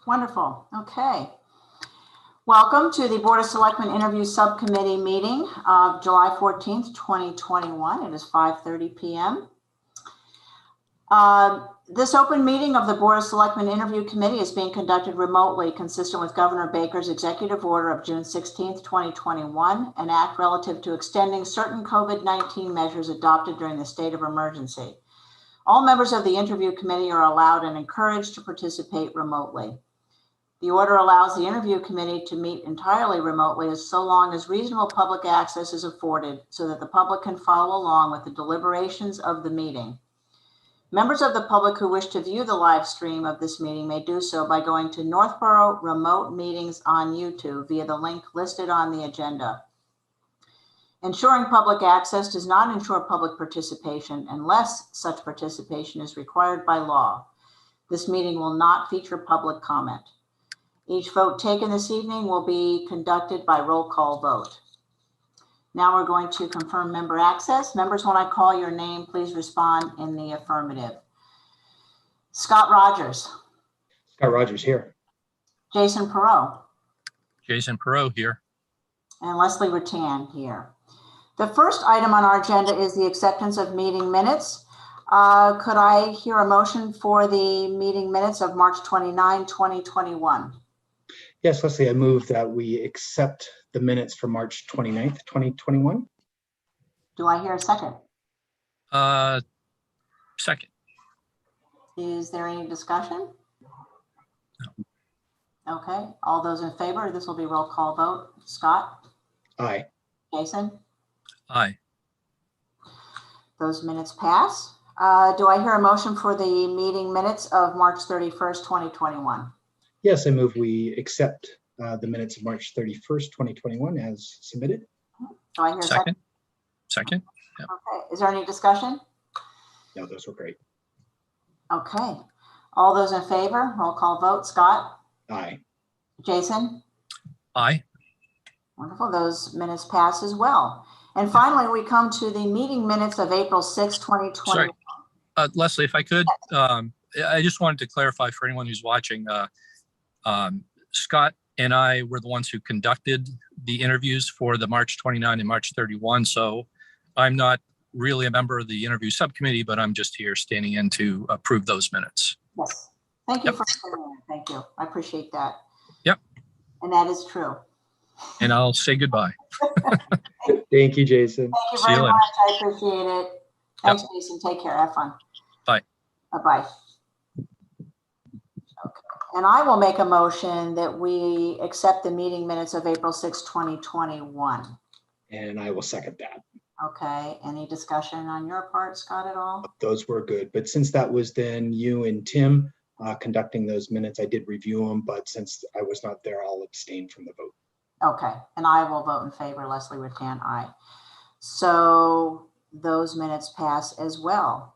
Wonderful. Okay. Welcome to the Board of Selectmen Interview Subcommittee meeting of July 14th, 2021. It is 5:30 p.m. This open meeting of the Board of Selectmen Interview Committee is being conducted remotely, consistent with Governor Baker's executive order of June 16th, 2021, an act relative to extending certain COVID-19 measures adopted during the state of emergency. All members of the interview committee are allowed and encouraged to participate remotely. The order allows the interview committee to meet entirely remotely so long as reasonable public access is afforded so that the public can follow along with the deliberations of the meeting. Members of the public who wish to view the live stream of this meeting may do so by going to Northborough Remote Meetings on YouTube via the link listed on the agenda. Ensuring public access does not ensure public participation unless such participation is required by law. This meeting will not feature public comment. Each vote taken this evening will be conducted by roll call vote. Now we're going to confirm member access. Members, when I call your name, please respond in the affirmative. Scott Rogers. Scott Rogers here. Jason Perot. Jason Perot here. And Leslie Rattan here. The first item on our agenda is the acceptance of meeting minutes. Could I hear a motion for the meeting minutes of March 29, 2021? Yes, Leslie, I move that we accept the minutes for March 29th, 2021. Do I hear a second? Second. Is there any discussion? No. Okay, all those in favor, this will be roll call vote. Scott? Aye. Jason? Aye. Those minutes pass. Do I hear a motion for the meeting minutes of March 31st, 2021? Yes, I move we accept the minutes of March 31st, 2021 as submitted. Do I hear a second? Second. Yep. Okay, is there any discussion? No, those were great. Okay, all those in favor, roll call vote. Scott? Aye. Jason? Aye. Wonderful, those minutes pass as well. And finally, we come to the meeting minutes of April 6, 2020. Sorry, Leslie, if I could, I just wanted to clarify for anyone who's watching, Scott and I were the ones who conducted the interviews for the March 29 and March 31. So I'm not really a member of the interview subcommittee, but I'm just here standing in to approve those minutes. Yes, thank you for saying that. Thank you, I appreciate that. Yep. And that is true. And I'll say goodbye. Thank you, Jason. Thank you very much. I appreciate it. Thanks, Jason. Take care. Have fun. Bye. Bye-bye. Okay. And I will make a motion that we accept the meeting minutes of April 6, 2021. And I will second that. Okay. Any discussion on your part, Scott, at all? Those were good. But since that was then you and Tim conducting those minutes, I did review them. But since I was not there, I'll abstain from the vote. Okay, and I will vote in favor. Leslie Rattan, aye. So those minutes pass as well.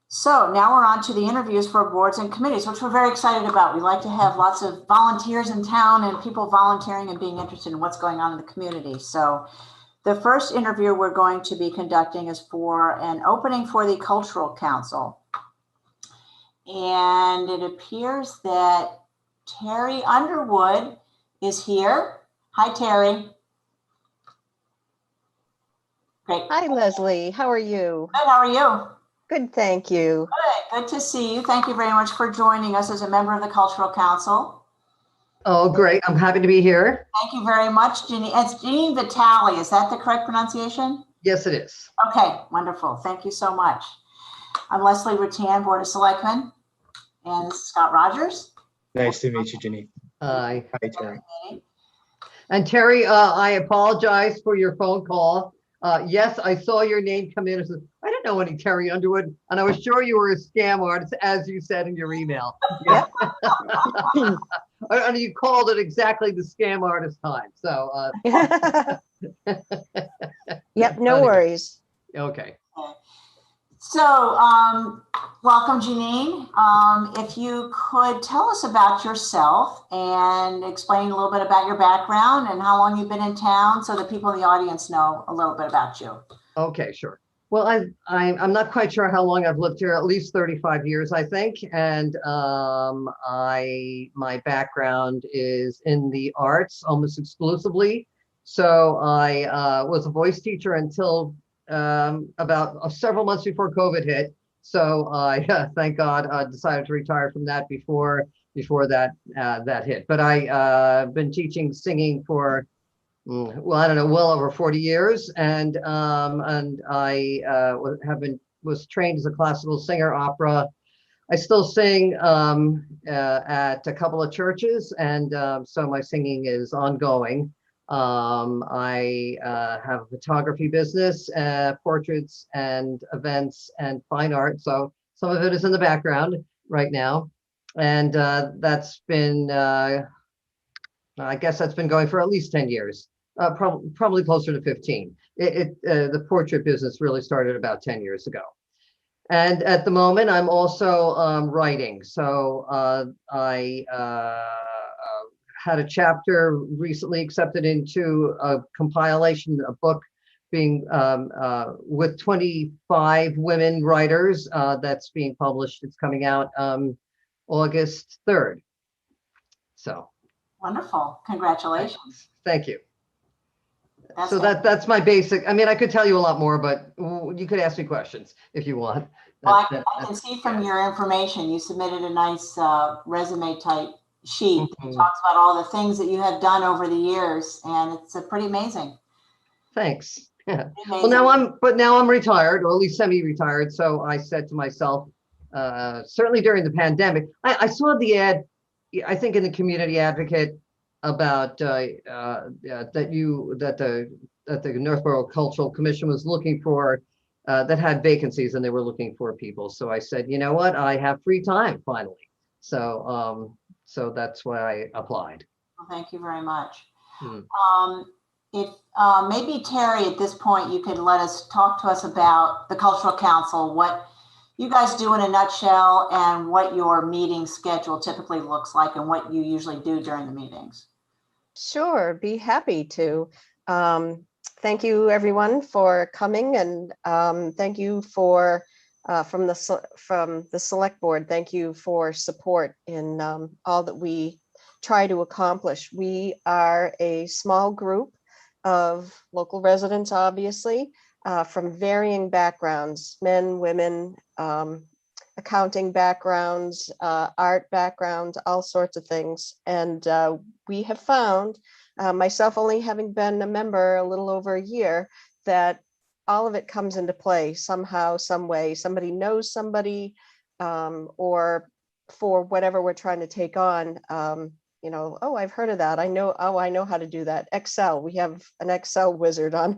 So now we're on to the interviews for boards and committees, which we're very excited about. We like to have lots of volunteers in town and people volunteering and being interested in what's going on in the community. So the first interview we're going to be conducting is for an opening for the Cultural Council. And it appears that Terry Underwood is here. Hi, Terry. Great. Hi, Leslie. How are you? Good. How are you? Good, thank you. Good. Good to see you. Thank you very much for joining us as a member of the Cultural Council. Oh, great. I'm happy to be here. Thank you very much, Jeanine. It's Jeanine Vitale. Is that the correct pronunciation? Yes, it is. Okay, wonderful. Thank you so much. I'm Leslie Rattan, Board of Selectmen, and this is Scott Rogers. Nice to meet you, Jenny. Hi. Hi, Terry. And Terry, I apologize for your phone call. Yes, I saw your name come in. I said, I didn't know any Terry Underwood, and I was sure you were a scam artist, as you said in your email. Yeah. And you called it exactly the scam artist time. So. Yep, no worries. Okay. So, welcome, Jeanine. If you could tell us about yourself and explain a little bit about your background and how long you've been in town so that people in the audience know a little bit about you. Okay, sure. Well, I'm not quite sure how long I've lived here, at least 35 years, I think. And my background is in the arts almost exclusively. So I was a voice teacher until about several months before COVID hit. So I, thank God, decided to retire from that before that hit. But I've been teaching singing for well, I don't know, well over 40 years, and I was trained as a classical singer, opera. I still sing at a couple of churches, and so my singing is ongoing. I have a photography business, portraits and events and fine art. So some of it is in the background right now, and that's been. I guess that's been going for at least 10 years, probably closer to 15. The portrait business really started about 10 years ago. And at the moment, I'm also writing. So I had a chapter recently accepted into a compilation, a book being with 25 women writers that's being published. It's coming out August 3rd. So. Wonderful. Congratulations. Thank you. That's So that's my basic. I mean, I could tell you a lot more, but you could ask me questions if you want. Well, I can see from your information, you submitted a nice resume type sheet that talks about all the things that you have done over the years, and it's pretty amazing. Thanks. Yeah. Amazing. Well, now I'm retired, or at least semi-retired. So I said to myself, certainly during the pandemic, I saw the ad, I think in the Community Advocate, about that the Northborough Cultural Commission was looking for that had vacancies, and they were looking for people. So I said, you know what, I have free time finally. So so that's why I applied. Well, thank you very much. Hmm. If maybe Terry, at this point, you could talk to us about the Cultural Council, what you guys do in a nutshell, and what your meeting schedule typically looks like, and what you usually do during the meetings. Sure, be happy to. Thank you, everyone, for coming, and thank you for from the Select Board. Thank you for support in all that we try to accomplish. We are a small group of local residents, obviously, from varying backgrounds, men, women, accounting backgrounds, art backgrounds, all sorts of things. And we have found, myself only having been a member a little over a year, that all of it comes into play somehow, some way. Somebody knows somebody, or for whatever we're trying to take on, you know, oh, I've heard of that. I know how to do that. Excel. We have an Excel wizard on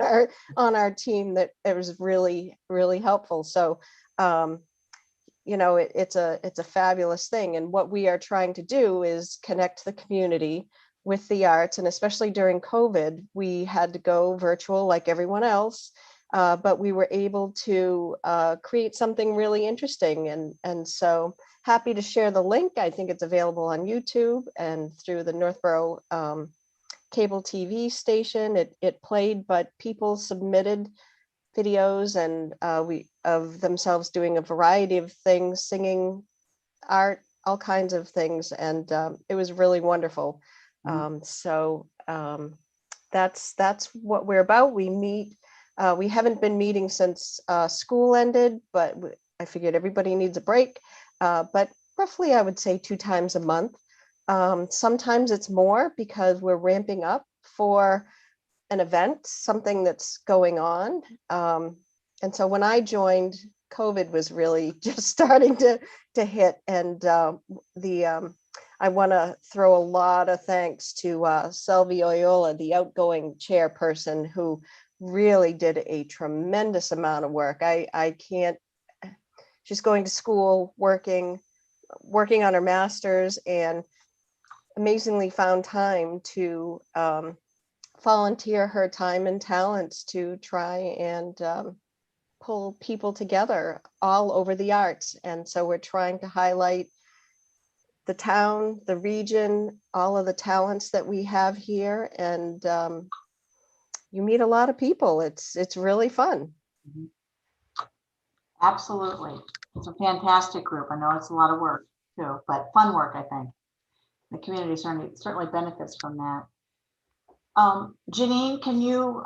our team that it was really, really helpful. So, you know, it's a fabulous thing. And what we are trying to do is connect the community with the arts. And especially during COVID, we had to go virtual like everyone else. But we were able to create something really interesting. And so happy to share the link. I think it's available on YouTube and through the Northborough cable TV station. It played, but people submitted videos and of themselves doing a variety of things, singing, art, all kinds of things. And it was really wonderful. So that's what we're about. We meet. We haven't been meeting since school ended, but I figured everybody needs a break. But roughly, I would say 2 times a month. Sometimes it's more because we're ramping up for an event, something that's going on. And so when I joined, COVID was really just starting to hit. And I want to throw a lot of thanks to Selvi Oyola, the outgoing chairperson, who really did a tremendous amount of work. I can't, she's going to school, working on her master's, and amazingly found time to volunteer her time and talents to try and pull people together all over the arts. And so we're trying to highlight the town, the region, all of the talents that we have here. And you meet a lot of people. It's really fun. Absolutely. It's a fantastic group. I know it's a lot of work too, but fun work, I think. The community certainly benefits from that. Janine, can you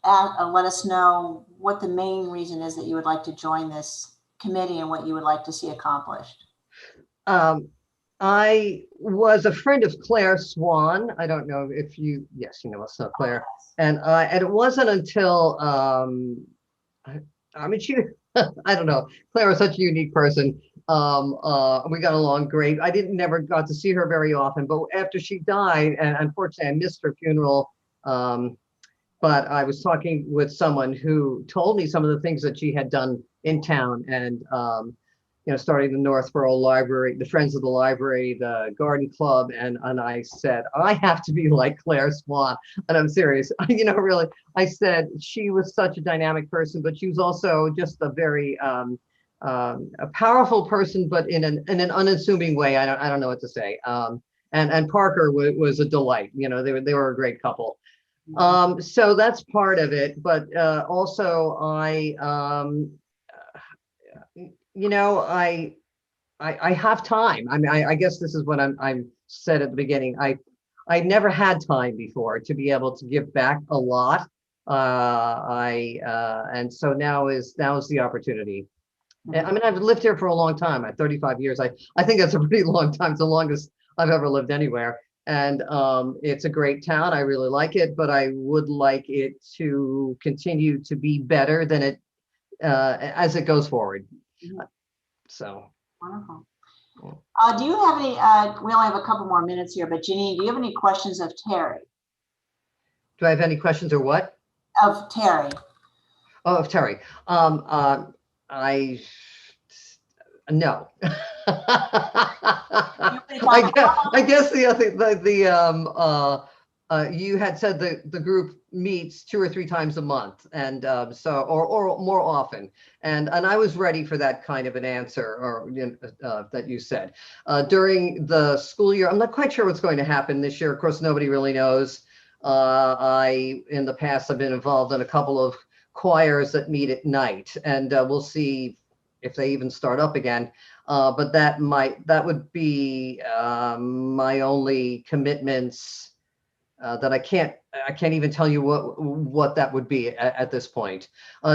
let us know what the main reason is that you would like to join this committee and what you would like to see accomplished? I was a friend of Claire Swan. I don't know if you, yes, you know, so Claire. And it wasn't until, I mean, she, I don't know, Claire was such a unique person. We got along great. I never got to see her very often, but after she died, and unfortunately I missed her funeral, but I was talking with someone who told me some of the things that she had done in town, and you know, starting the Northborough Library, the Friends of the Library, the Garden Club, and I said, I have to be like Claire Swan, and I'm serious. You know, really, I said she was such a dynamic person, but she was also just a very a powerful person, but in an unassuming way. I don't know what to say. And Parker was a delight. You know, they were a great couple. So that's part of it, but also you know, I have time. I mean, I guess this is what I'm said at the beginning. I never had time before to be able to give back a lot. And so now is the opportunity. I mean, I've lived here for a long time. 35 years. I think that's a pretty long time. It's the longest I've ever lived anywhere. And it's a great town. I really like it, but I would like it to continue to be better than it as it goes forward. So. Wonderful. Do you have any, we only have a couple more minutes here, but Janine, do you have any questions of Terry? Do I have any questions or what? Of Terry. Oh, of Terry. No. I guess you had said the group meets 2 or 3 times a month, and so or more often, and I was ready for that kind of an answer, or that you said during the school year. I'm not quite sure what's going to happen this year. Of course, nobody really knows. In the past, I've been involved in a couple of choirs that meet at night, and we'll see if they even start up again. But that would be my only commitments that I can't even tell you what that would be at this point.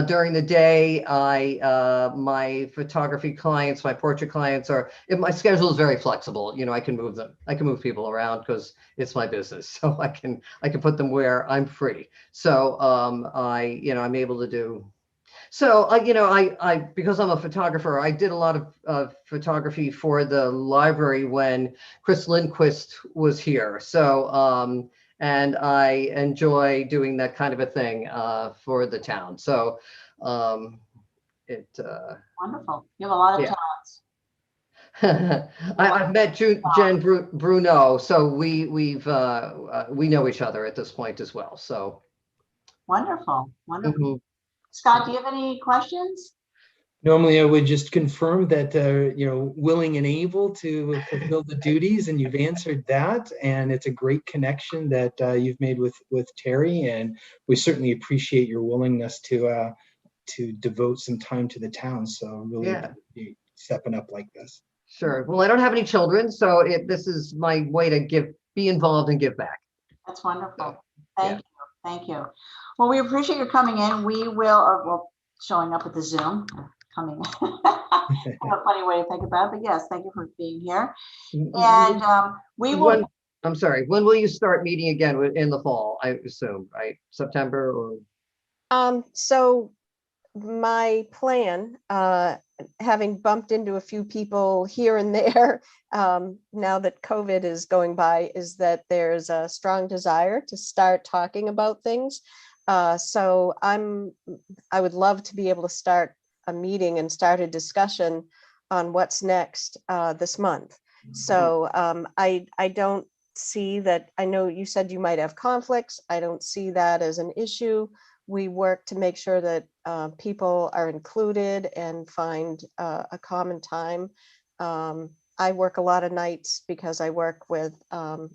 During the day, my photography clients, my portrait clients my schedule is very flexible. You know, I can move them. I can move people around because it's my business. So I can put them where I'm free. So I'm able to do. So, because I'm a photographer, I did a lot of photography for the library when Chris Lindquist was here. So, and I enjoy doing that kind of a thing for the town. So, Wonderful. You have a lot of talents. I've met Jen Bruno, so we know each other at this point as well. So wonderful. Scott, do you have any questions? Normally, I would just confirm that willing and able to fulfill the duties, and you've answered that. And it's a great connection that you've made with Terry, and we certainly appreciate your willingness to devote some time to the town. So really appreciate stepping up like this. Sure. Well, I don't have any children, so this is my way to be involved and give back. That's wonderful. Thank you. Well, we appreciate your coming in. We will, showing up at the Zoom, coming. A funny way to think about it, but yes, thank you for being here. And we will. I'm sorry. When will you start meeting again in the fall? I assume, right? September or? So my plan, having bumped into a few people here and there, now that COVID is going by, is that there's a strong desire to start talking about things. So I would love to be able to start a meeting and start a discussion on what's next this month. So I don't see that. I know you said you might have conflicts. I don't see that as an issue. We work to make sure that people are included and find a common time. I work a lot of nights because I work with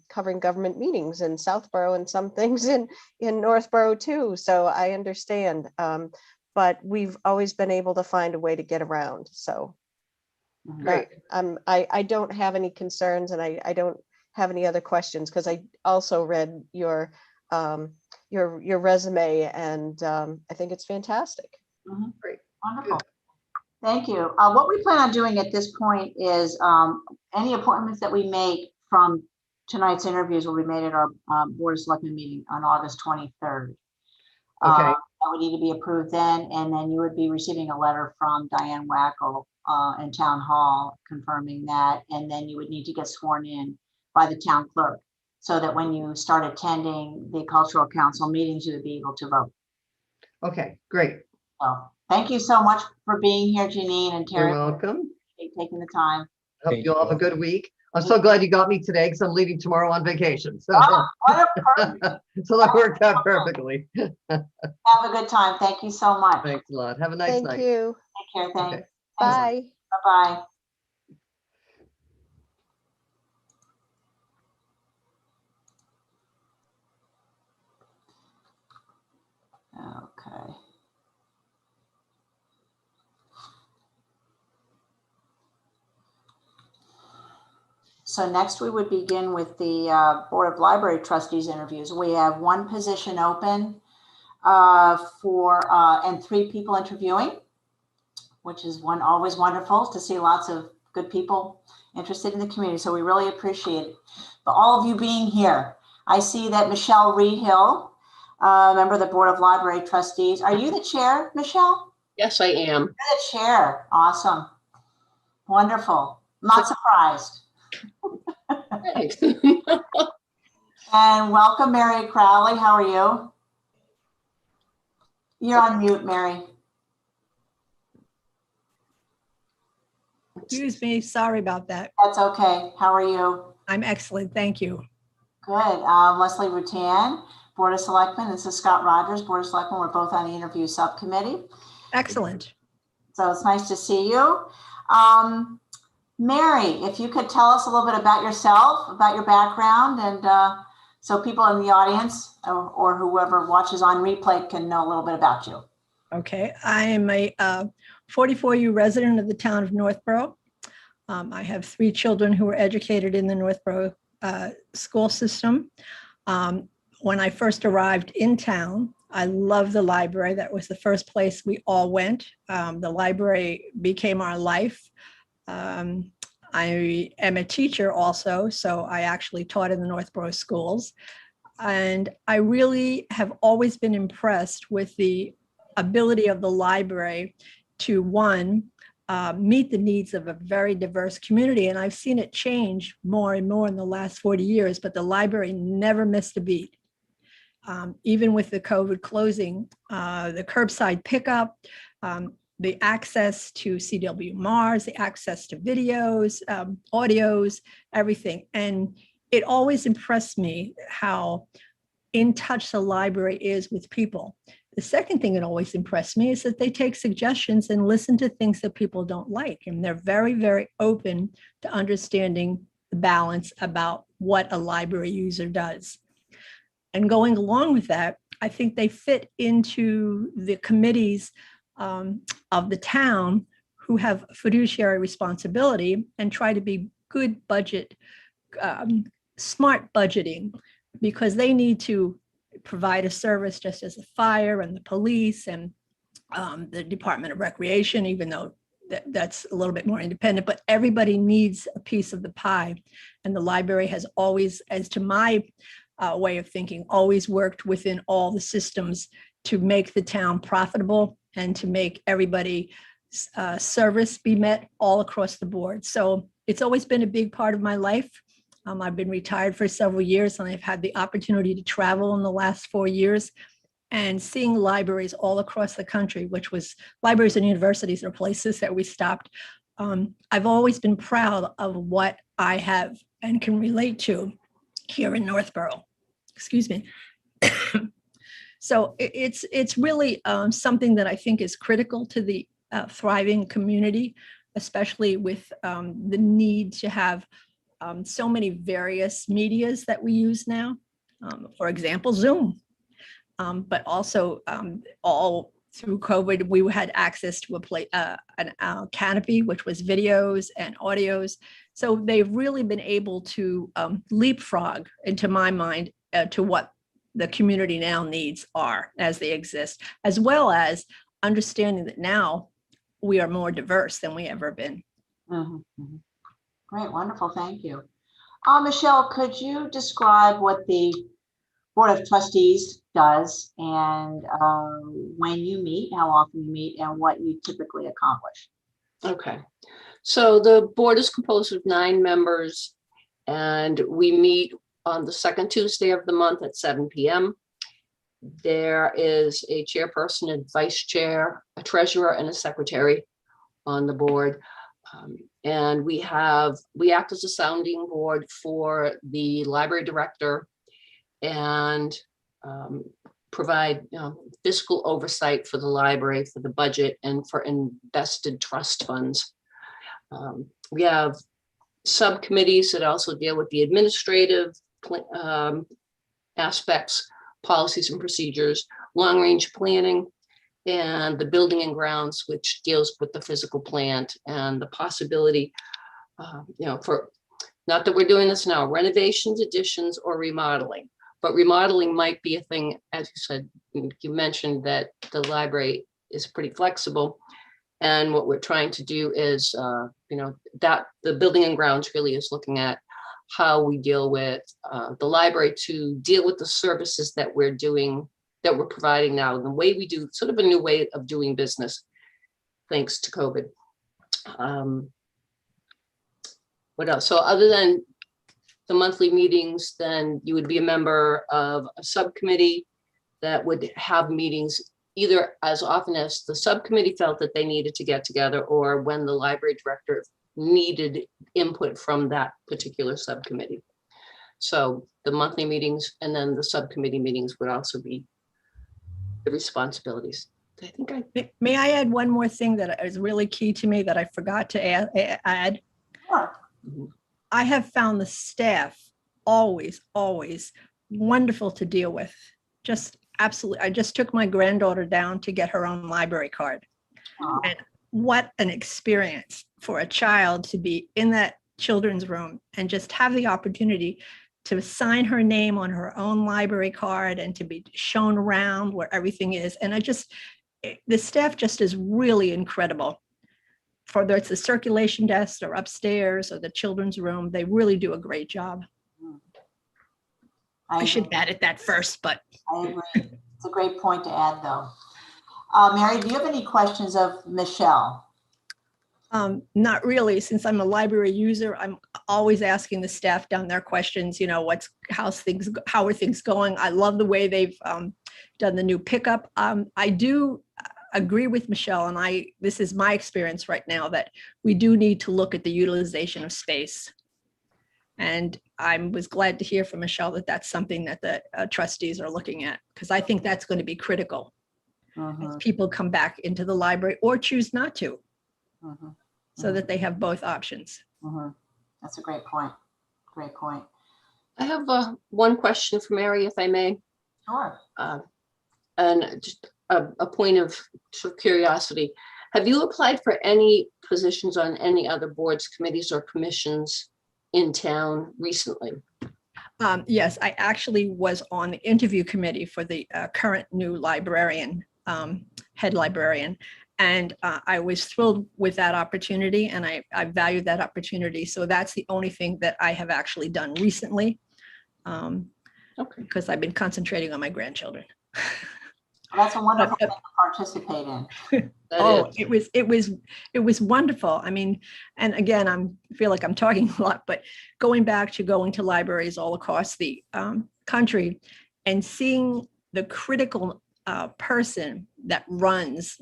covering government meetings in Southborough and some things in Northborough too. So I understand. but we've always been able to find a way to get around. So Great. I don't have any concerns, and I don't have any other questions, because I also read your resume, and I think it's fantastic. Great. Wonderful. Thank you. What we plan on doing at this point is any appointments that we make from tonight's interviews will be made at our Board of Selectmen meeting on August 23rd. Okay. That would need to be approved then, and then you would be receiving a letter from Diane Wackel in Town Hall confirming that, and then you would need to get sworn in by the town clerk, so that when you start attending the cultural council meetings, you would be able to vote. Okay, great. So thank you so much for being here, Janine and You're Terry, welcome. for taking the time. Hope Thank you all have a you. good week. I'm so glad you got me today, because I'm leaving tomorrow on vacation. So, Oh, what a perfect. so that worked out perfectly. Have a good time. Thank you so much. Thanks a lot. Have a nice Thank night. you. Take care. Thanks. Okay. Bye. Bye-bye. Okay. So next we would begin with the Board of Library Trustees interviews. We have one position open and 3 people interviewing, which is always wonderful to see lots of good people interested in the community. So we really appreciate it. But all of you being here, I see that Michelle Reedhill, member of the Board of Library Trustees. Are you the chair, Michelle? Yes, I am. You're the chair. Awesome. Wonderful. Not surprised. Thanks. And welcome, Mary Crowley. How are you? You're on mute, Mary. Excuse me, sorry about that. That's okay. How are you? I'm excellent, thank you. Good. Leslie Rutan, Board of Selectmen. This is Scott Rogers, Board of Selectmen. We're both on the interview subcommittee. Excellent. So it's nice to see you. Mary, if you could tell us a little bit about yourself, about your background, and so people in the audience or whoever watches on replay can know a little bit about you. Okay, I am a 44-year resident of the town of Northborough. I have 3 children who were educated in the Northborough school system. When I first arrived in town, I loved the library. That was the first place we all went. The library became our life. I am a teacher also, so I actually taught in the Northborough schools. And I really have always been impressed with the ability of the library to, one, meet the needs of a very diverse community. And I've seen it change more and more in the last 40 years, but the library never missed a beat. Even with the COVID closing, the curbside pickup, the access to CW Mars, the access to videos, audios, everything. And it always impressed me how in touch the library is with people. The second thing that always impressed me is that they take suggestions and listen to things that people don't like. And they're very, very open to understanding the balance about what a library user does. And going along with that, I think they fit into the committees of the town who have fiduciary responsibility and try to be good budget, smart budgeting, because they need to provide a service just as the fire and the police and the Department of Recreation, even though that's a little bit more independent, but everybody needs a piece of the pie. And the library has always, as to my way of thinking, always worked within all the systems to make the town profitable and to make everybody's service be met all across the board. So it's always been a big part of my life. I've been retired for several years, and I've had the opportunity to travel in the last 4 years and seeing libraries all across the country, which was libraries and universities are places that we stopped. I've always been proud of what I have and can relate to here in Northborough. Excuse me. So it's really something that I think is critical to the thriving community, especially with the need to have so many various medias that we use now. For example, Zoom, but also all through COVID, we had access to a canopy, which was videos and audios. So they've really been able to leapfrog, into my mind, to what the community now needs are as they exist, as well as understanding that now we are more diverse than we ever been. Great, wonderful, thank you. Michelle, could you describe what the Board of Trustees does and when you meet, how often you meet, and what you typically accomplish? Okay. So the board is composed of 9 members, and we meet on the second Tuesday of the month at 7 p.m. There is a chairperson and vice chair, a treasurer, and a secretary on the board. And we act as a sounding board for the library director and provide fiscal oversight for the library, for the budget, and for invested trust funds. We have subcommittees that also deal with the administrative aspects, policies and procedures, long-range planning, and the building and grounds, which deals with the physical plant and the possibility, for, not that we're doing this now, renovations, additions, or remodeling. But remodeling might be a thing, as you said, you mentioned that the library is pretty flexible. And what we're trying to do is, that the building and grounds really is looking at how we deal with the library to deal with the services that we're doing, that we're providing now, the way we do, sort of a new way of doing business, thanks to COVID. What else? So other than the monthly meetings, then you would be a member of a subcommittee that would have meetings either as often as the subcommittee felt that they needed to get together, or when the library director needed input from that particular subcommittee. So the monthly meetings and then the subcommittee meetings would also be the responsibilities. I think May I add one more thing that is really key to me that I forgot to add? Sure. I have found the staff always wonderful to deal with. Just absolutely. I just took my granddaughter down to get her own library card. And what an experience for a child to be in that children's room and just have the opportunity to sign her name on her own library card and to be shown around where everything is. And the staff just is really incredible. Whether it's the circulation desk or upstairs or the children's room, they really do a great job. I should have added that first, but. I agree. It's a great point to add, though. Mary, do you have any questions of Michelle? Not really. Since I'm a library user, I'm always asking the staff down there questions, how are things going? I love the way they've done the new pickup. I do agree with Michelle, and this is my experience right now, that we do need to look at the utilization of space. And I was glad to hear from Michelle that that's something that the trustees are looking at, because I think that's going to be critical as people come back into the library or choose not to, so that they have both options. That's a great point. Great point. I have one question for Mary, if I may. Sure. And just a point of sort of curiosity. Have you applied for any positions on any other boards, committees, or commissions in town recently? Yes, I actually was on the interview committee for the current new librarian, head librarian. And I was thrilled with that opportunity, and I valued that opportunity. So that's the only thing that I have actually done recently, because I've been concentrating on my grandchildren. Well, that's a wonderful thing to participate in. It was wonderful. I mean, and again, I feel like I'm talking a lot, but going to libraries all across the country and seeing the critical person that runs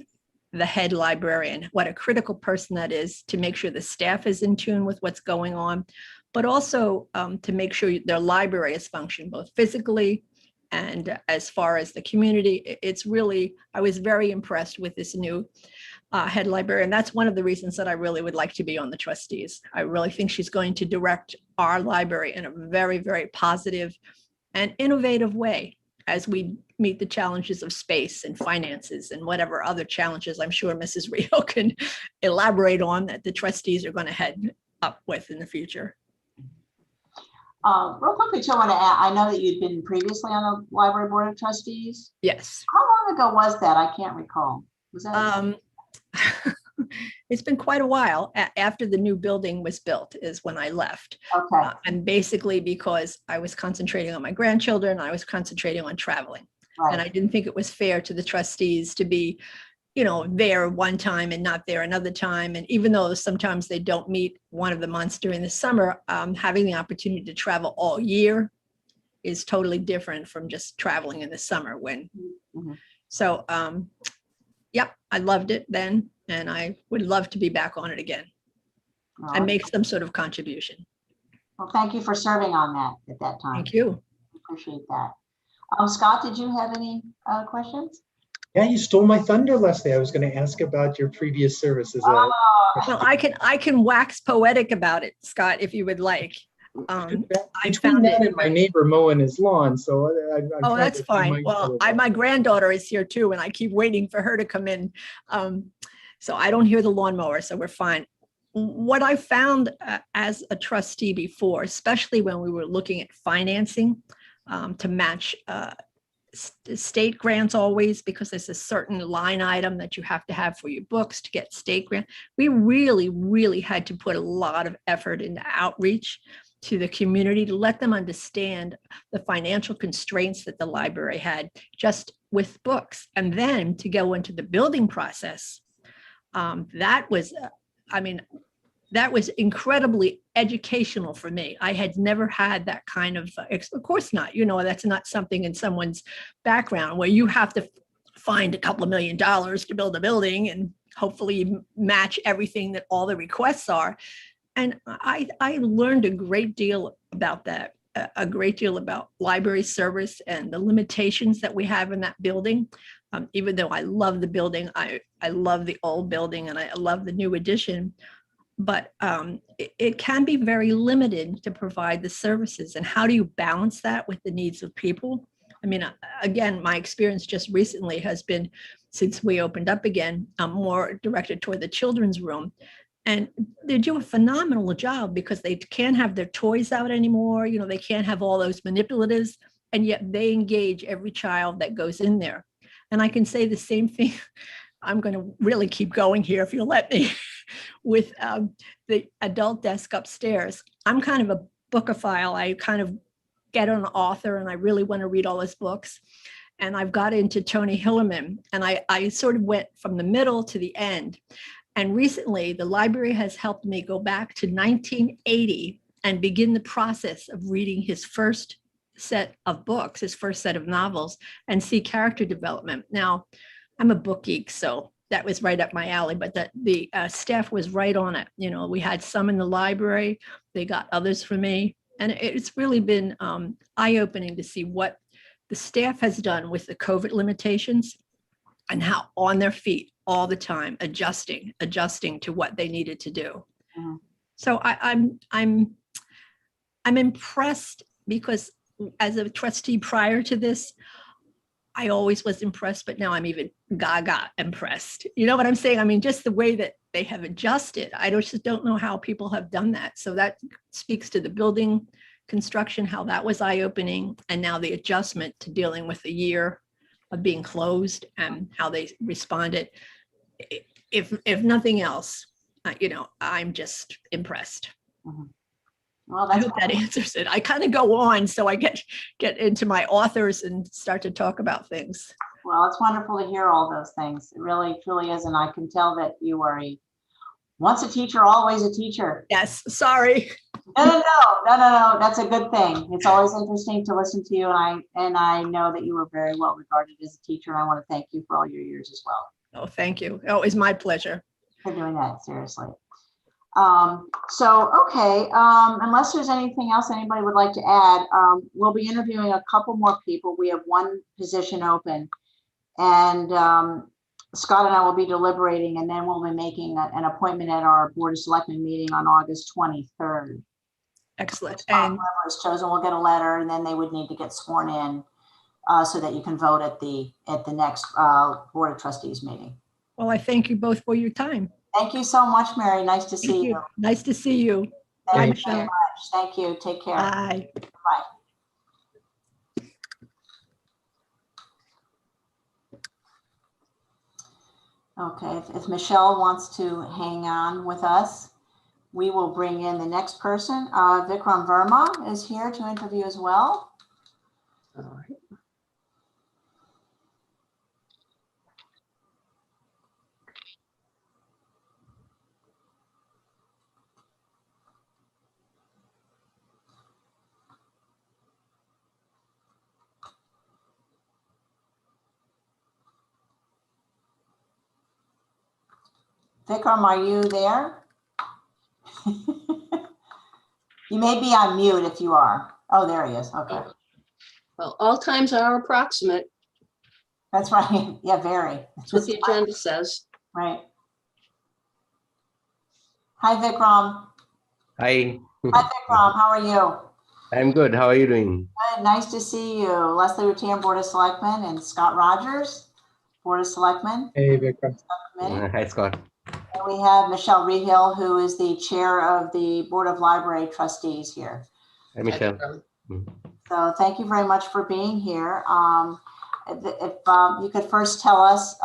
the head librarian, what a critical person that is to make sure the staff is in tune with what's going on, but also to make sure their library is functioning both physically and as far as the community. It's really, I was very impressed with this new head librarian. That's one of the reasons that I really would like to be on the trustees. I really think she's going to direct our library in a very, very positive and innovative way as we meet the challenges of space and finances and whatever other challenges I'm sure Mrs. Rio can elaborate on that the trustees are going to head up with in the future. Real quickly, too, I want to add, I know that you'd been previously on the library board of trustees. Yes. How long ago was that? I can't recall. Was that? It's been quite a while. After the new building was built is when I left. Okay. And basically because I was concentrating on my grandchildren, I was concentrating on traveling. Right. And I didn't think it was fair to the trustees to be, you know, there one time and not there another time. And even though sometimes they don't meet one of the months during the summer, having the opportunity to travel all year is totally different from just traveling in the summer when. Mm-hmm. So, yep, I loved it then. And I would love to be back on it again and make some sort of contribution. Well, thank you for serving on that at that time. Thank you. Appreciate that. Scott, did you have any questions? Yeah, you stole my thunder, Leslie. I was going to ask about your previous services. Well, I can wax poetic about it, Scott, if you would like. I found that it. and my neighbor mowing his lawn, so Oh, that's fine. Well, my granddaughter is here too, and I keep waiting for her to come in. So I don't hear the lawnmower, so we're fine. What I found as a trustee before, especially when we were looking at financing to match state grants always, because there's a certain line item that you have to have for your books to get state grant. We really, really had to put a lot of effort into outreach to the community to let them understand the financial constraints that the library had just with books. And then to go into the building process, that was incredibly educational for me. I had never had that kind of course not, you know, that's not something in someone's background where you have to find a couple of $1 million to build a building and hopefully match everything that all the requests are. And I learned a great deal about that, a great deal about library service and the limitations that we have in that building. Even though I love the building, I love the old building and I love the new addition, but it can be very limited to provide the services. And how do you balance that with the needs of people? I mean, again, my experience just recently has been, since we opened up again, more directed toward the children's room. And they do a phenomenal job because they can't have their toys out anymore. You know, they can't have all those manipulatives, and yet they engage every child that goes in there. And I can say the same thing. I'm going to really keep going here if you'll let me with the adult desk upstairs. I'm kind of a bookophile. I kind of get an author and I really want to read all his books. And I've got into Tony Hillerman, and I sort of went from the middle to the end. And recently, the library has helped me go back to 1980 and begin the process of reading his first set of books, his first set of novels, and see character development. Now, I'm a book geek, so that was right up my alley, but the staff was right on it. You know, we had some in the library, they got others for me. And it's really been eye-opening to see what the staff has done with the COVID limitations and how on their feet all the time, adjusting to what they needed to do. Mm-hmm. So I'm impressed because as a trustee prior to this, I always was impressed, but now I'm even gaga impressed. You know what I'm saying? I mean, just the way that they have adjusted. I just don't know how people have done that. So that speaks to the building construction, how that was eye-opening, and now the adjustment to dealing with a year of being closed and how they responded. If nothing else, you know, I'm just impressed. Mm-hmm. Well, I hope that answers it. I kind of go on, so I get into my authors and start to talk about things. Well, it's wonderful to hear all those things. It really, truly is. And I can tell that you are once a teacher, always a teacher. Yes, sorry. No. That's a good thing. It's always interesting to listen to you. And I know that you were very well regarded as a teacher. And I want to thank you for all your years as well. Oh, thank you. Oh, it's my pleasure. For doing that, seriously. Okay, unless there's anything else anybody would like to add, we'll be interviewing a couple more people. We have one position open, and Scott and I will be deliberating, and then we'll be making an appointment at our Board of Selectmen meeting on August 23rd. Excellent. And whoever is chosen will get a letter, and then they would need to get sworn in so that you can vote at the next Board of Trustees meeting. Well, I thank you both for your time. Thank you so much, Mary. Nice to see Thank you. you. Nice to see you. Bye, Thank you Michelle. very much. Thank you. Take care. Bye. Bye. Okay, if Michelle wants to hang on with us, we will bring in the next person. Vikram Verma is here to interview as well. All right. Vikram, are you there? You may be on mute if you are. Oh, there he is. Okay. Well, all times are approximate. That's right. Yeah, very. That's what the agenda says. Right. Hi, Vikram. Hi, Hi, Vikram. How are you? I'm good. How are you doing? Good. Nice to see you. Leslie Rutian, Board of Selectmen, and Scott Rogers, Board of Selectmen. Hey, Vikram. Subcommittee. Hi, Scott. And we have Michelle Rehill, who is the chair of the Board of Library Trustees here. Hi, Michelle. So thank you very much for being here. If you could first tell us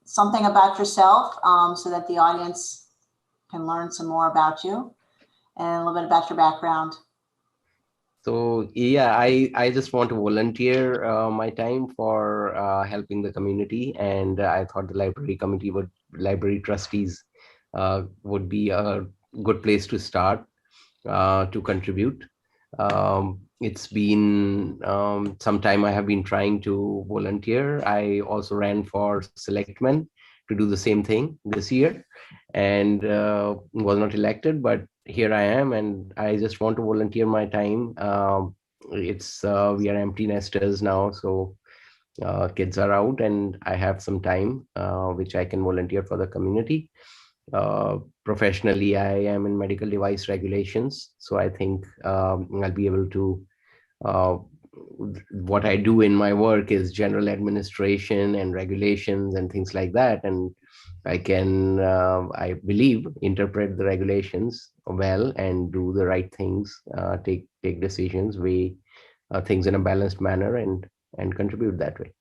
something about yourself so that the audience can learn some more about you and a little bit about your background. So yeah, I just want to volunteer my time for helping the community, and I thought the library trustees would be a good place to start to contribute. It's been some time I have been trying to volunteer. I also ran for Selectmen to do the same thing this year and was not elected, but here I am, and I just want to volunteer my time. We are empty nesters now, so kids are out and I have some time which I can volunteer for the community. Professionally, I am in medical device regulations, so I think I'll be able to what I do in my work is general administration and regulations and things like that, and I can I believe interpret the regulations well and do the right things, take decisions, weigh things in a balanced manner, and contribute that way.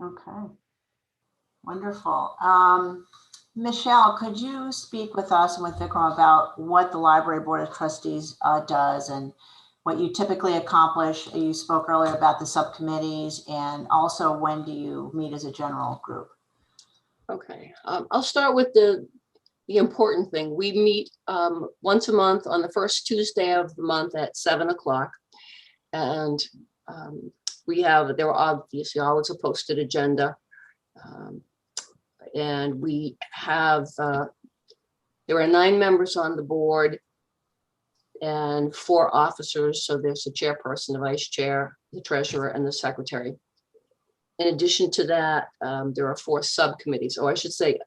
Okay, wonderful. Michelle, could you speak with us and with Vikram about what the Library Board of Trustees does and what you typically accomplish? You spoke earlier about the subcommittees, and also when do you meet as a general group? Okay, I'll start with the important thing. We meet once a month on the first Tuesday of the month at 7 o'clock. And there are obviously always a posted agenda. And we have, there are 9 members on the board and 4 officers. So there's the chairperson, the vice chair, the treasurer, and the secretary. In addition to that, there are 4 subcommittees, or I should say,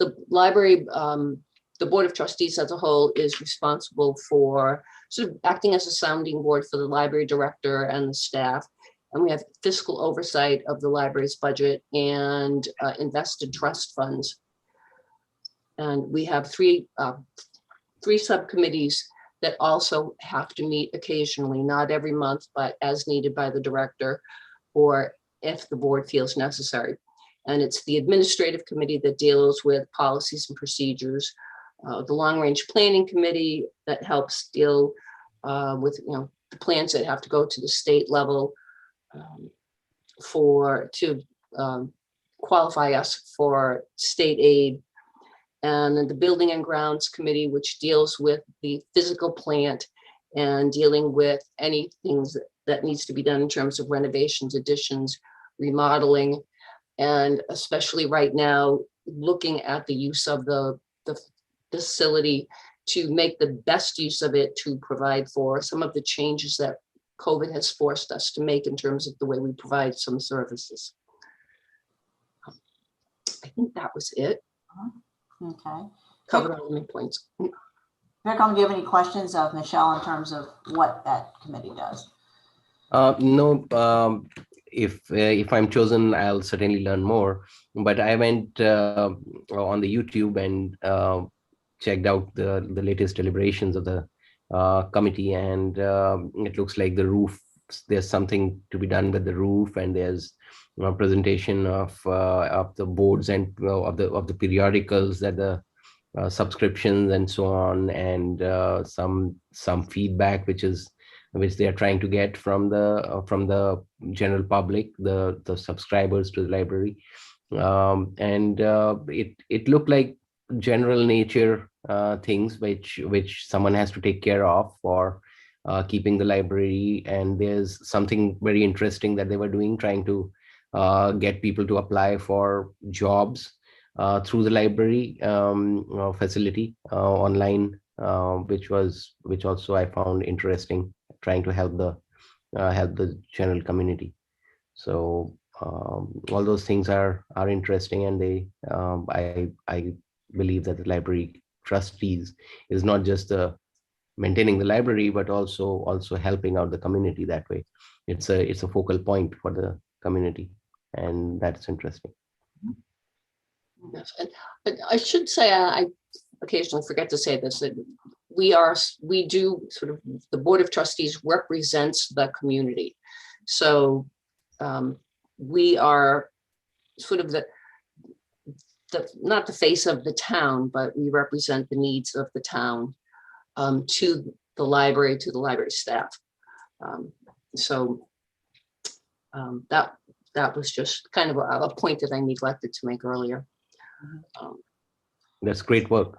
the library, the Board of Trustees as a whole is responsible for sort of acting as a sounding board for the library director and the staff. And we have fiscal oversight of the library's budget and invested trust funds. And we have 3 subcommittees that also have to meet occasionally, not every month, but as needed by the director or if the board feels necessary. And it's the administrative committee that deals with policies and procedures, the long range planning committee that helps deal with the plans that have to go to the state level to qualify us for state aid, and then the building and grounds committee, which deals with the physical plant and dealing with any things that needs to be done in terms of renovations, additions, remodeling, and especially right now, looking at the use of the facility to make the best use of it to provide for some of the changes that COVID has forced us to make in terms of the way we provide some services. I think that was it. Okay. Covered all the main points. Vikram, do you have any questions of Michelle in terms of what that committee does? No, if I'm chosen, I'll certainly learn more. But I went on the YouTube and checked out the latest deliberations of the committee, and it looks like the roof. There's something to be done with the roof, and there's presentation of the boards and of the periodicals that the subscriptions and so on, and some feedback which they are trying to get from the general public, the subscribers to the library, and it looked like general nature things which someone has to take care of for keeping the library. And there's something very interesting that they were doing, trying to get people to apply for jobs through the library facility online, which also I found interesting, trying to help the general community. So all those things are interesting, and they I believe that the library trustees is not just maintaining the library, but also helping out the community that way. It's a focal point for the community, and that's interesting. Yes, and I should say, I occasionally forget to say this, that we do sort of, the Board of Trustees represents the community. So we are sort of the not the face of the town, but we represent the needs of the town to the library staff. So that was just kind of a point that I neglected to make earlier. That's great work.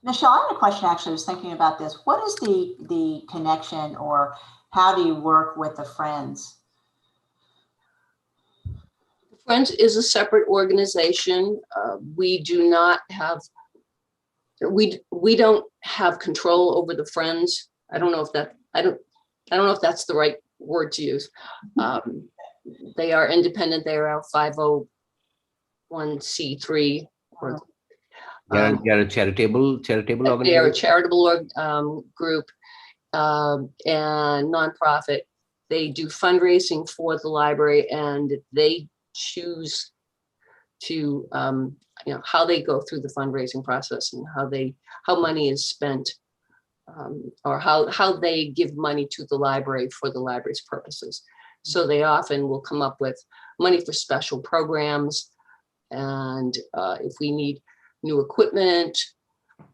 Michelle, I have a question. Actually, I was thinking about this. What is the connection, or how do you work with the Friends? Friends is a separate organization. We do not have, we don't have control over the Friends. I don't know if that's the right word to use. They are independent. They are a 501c3. Or, they are a charitable organization. They are a charitable group and nonprofit. They do fundraising for the library, and they choose to how they go through the fundraising process, and how money is spent, or how they give money to the library for the library's purposes. So they often will come up with money for special programs, and if we need new equipment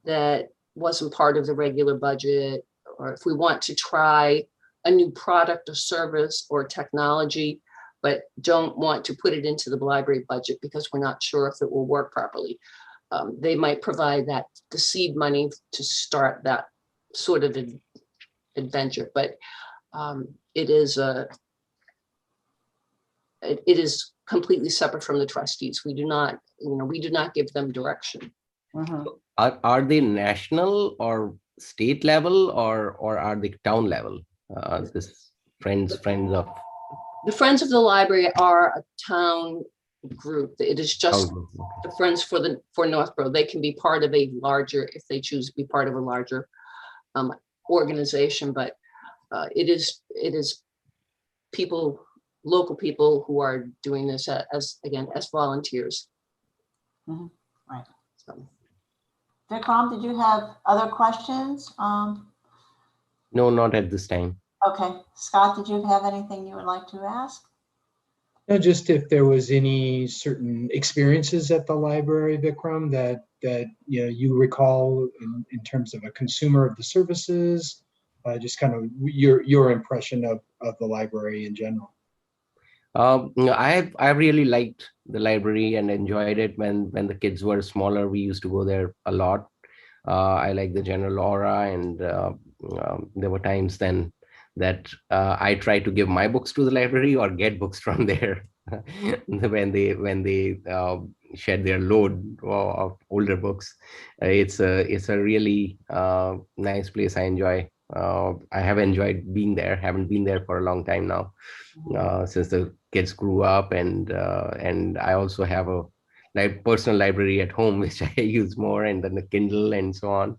that wasn't part of the regular budget, or if we want to try a new product or service or technology, but don't want to put it into the library budget because we're not sure if it will work properly, they might provide the seed money to start that sort of adventure. But it is completely separate from the trustees. We do not give them direction. Mm-hmm. Are they national or state level, or are they town level? This friends of the Friends of the Library are a town group. It is just the Friends for Northborough. They can be part of a larger, if they choose to be part of a larger organization, but it is local people who are doing this as volunteers. Mm-hmm. Right. So. Vikram, did you have other questions? No, not at this time. Okay. Scott, did you have anything you would like to ask? No, just if there was any certain experiences at the library, Vikram, that you recall in terms of a consumer of the services, just kind of your impression of the library in general. I really liked the library and enjoyed it when the kids were smaller. We used to go there a lot. I like the general aura, and there were times then that I tried to give my books to the library or get books from there when they shed their load of older books. It's a really nice place. I enjoy. I have enjoyed being there. Haven't been there for a long time now, since the kids grew up, and I also have a personal library at home which I use more, and then the Kindle and so on.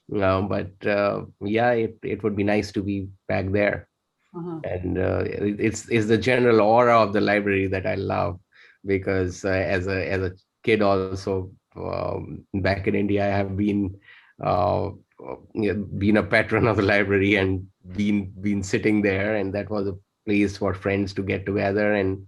But yeah, it would be nice to be back there. Mhm. And it's the general aura of the library that I love, because as a kid also, back in India, I have been a patron of the library and been sitting there, and that was a place for friends to get together. And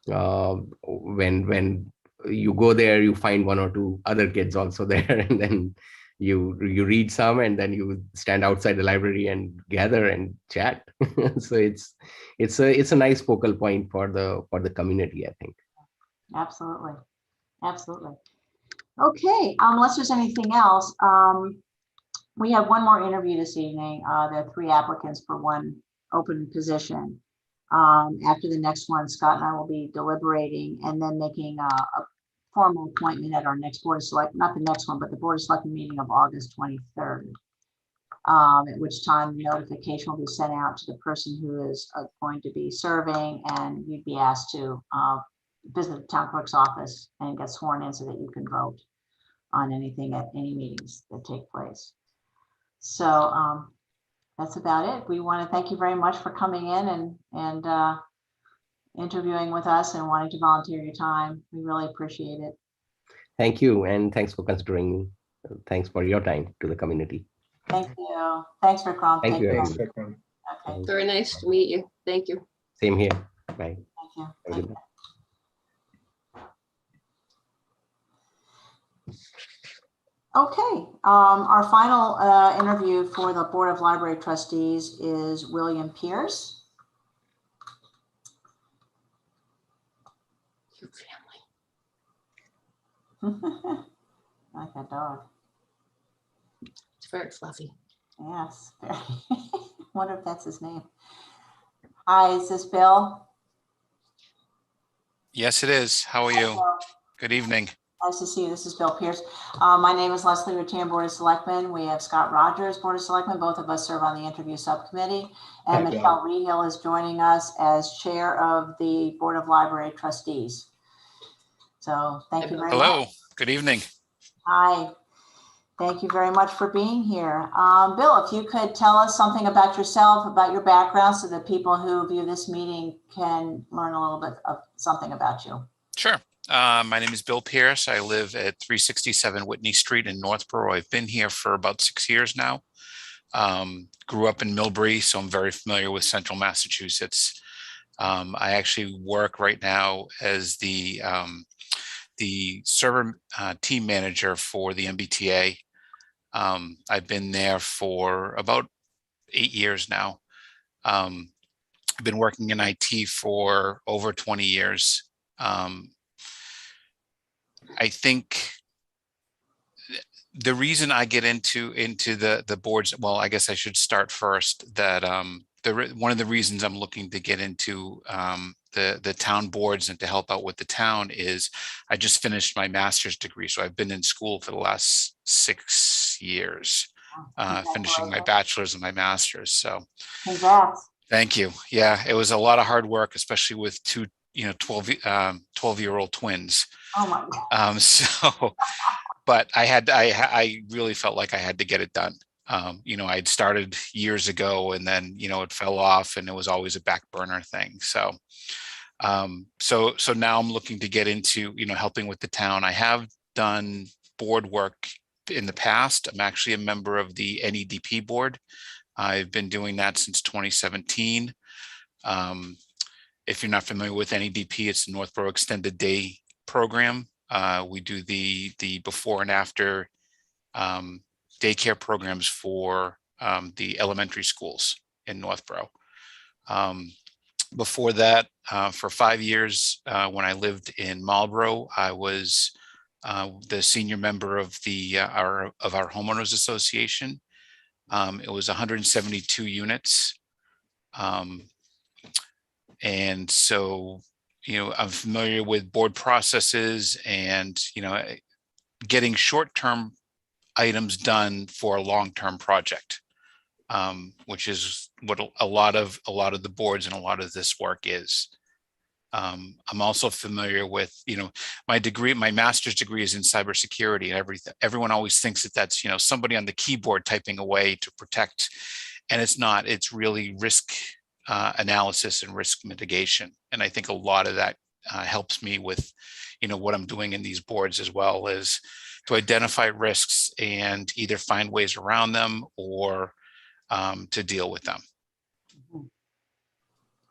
when you go there, you find one or two other kids also there, and then you read some, and then you stand outside the library and gather and chat. So it's a nice focal point for the community, I think. Absolutely. Absolutely. Okay, unless there's anything else, we have one more interview this evening. There are 3 applicants for one open position. After the next one, Scott and I will be deliberating and then making a formal appointment at our next Board of Select, not the next one, but the Board of Selectmen meeting of August 23rd. At which time the notification will be sent out to the person who is going to be serving, and you'd be asked to visit the town clerk's office and get sworn in so that you can vote on anything at any meetings that take place. So that's about it. We want to thank you very much for coming in and interviewing with us and wanting to volunteer your time. We really appreciate it. Thank you, and thanks for considering me. Thanks for your time to the community. Thank you. Thanks, Vikram. Thank you, care. Thanks, everyone. Vikram. Okay, Very nice to meet you. Thank you. Same here. Bye. thank you. Have a Thank good you. night. Okay, our final interview for the Board of Library Trustees is William Pierce. Your family. Like a dog. It's very fluffy. Yes. Very. Wonder if that's his name. Hi, is this Bill? Yes, it is. How are you? Bill. Good evening. Nice to see you. This is Bill Pierce. My name is Leslie Rutier, Board of Selectmen. We have Scott Rogers, Board of Selectmen. Both of us serve on the interview subcommittee. And Hi, Bill. Michelle Rehill is joining us as chair of the Board of Library Trustees. So thank you very much. Hello. Good evening. Hi. Thank you very much for being here. Bill, if you could tell us something about yourself, about your background, so that people who view this meeting can learn a little bit of something about you. Sure. My name is Bill Pierce. I live at 367 Whitney Street in Northborough. I've been here for about 6 years now. Grew up in Millbury, so I'm very familiar with Central Massachusetts. I actually work right now as the server team manager for the MBTA. I've been there for about 8 years now. I've been working in IT for over 20 years. I think the reason I get into the boards, well, I guess I should start first that one of the reasons I'm looking to get into the town boards and to help out with the town is I just finished my master's degree. So I've been in school for the last 6 years, finishing my bachelor's and my master's. So Congrats. thank you. Yeah, it was a lot of hard work, especially with two 12-year-old twins. Oh my God. But I really felt like I had to get it done. I'd started years ago and then, it fell off and it was always a back burner thing. So now I'm looking to get into, helping with the town. I have done board work in the past. I'm actually a member of the NEDP board. I've been doing that since 2017. If you're not familiar with NEDP, it's the Northborough Extended Day Program. We do the before and after daycare programs for the elementary schools in Northborough. Before that, for 5 years, when I lived in Marlborough, I was the senior member of our homeowners association. It was 172 units. And so, I'm familiar with board processes and, getting short-term items done for a long-term project, which is what a lot of the boards and a lot of this work is. I'm also familiar with, my master's degree is in cybersecurity, and everyone always thinks that that's, somebody on the keyboard typing away to protect, and it's not. It's really risk analysis and risk mitigation. And I think a lot of that helps me with, what I'm doing in these boards, as well as to identify risks and either find ways around them or to deal with them.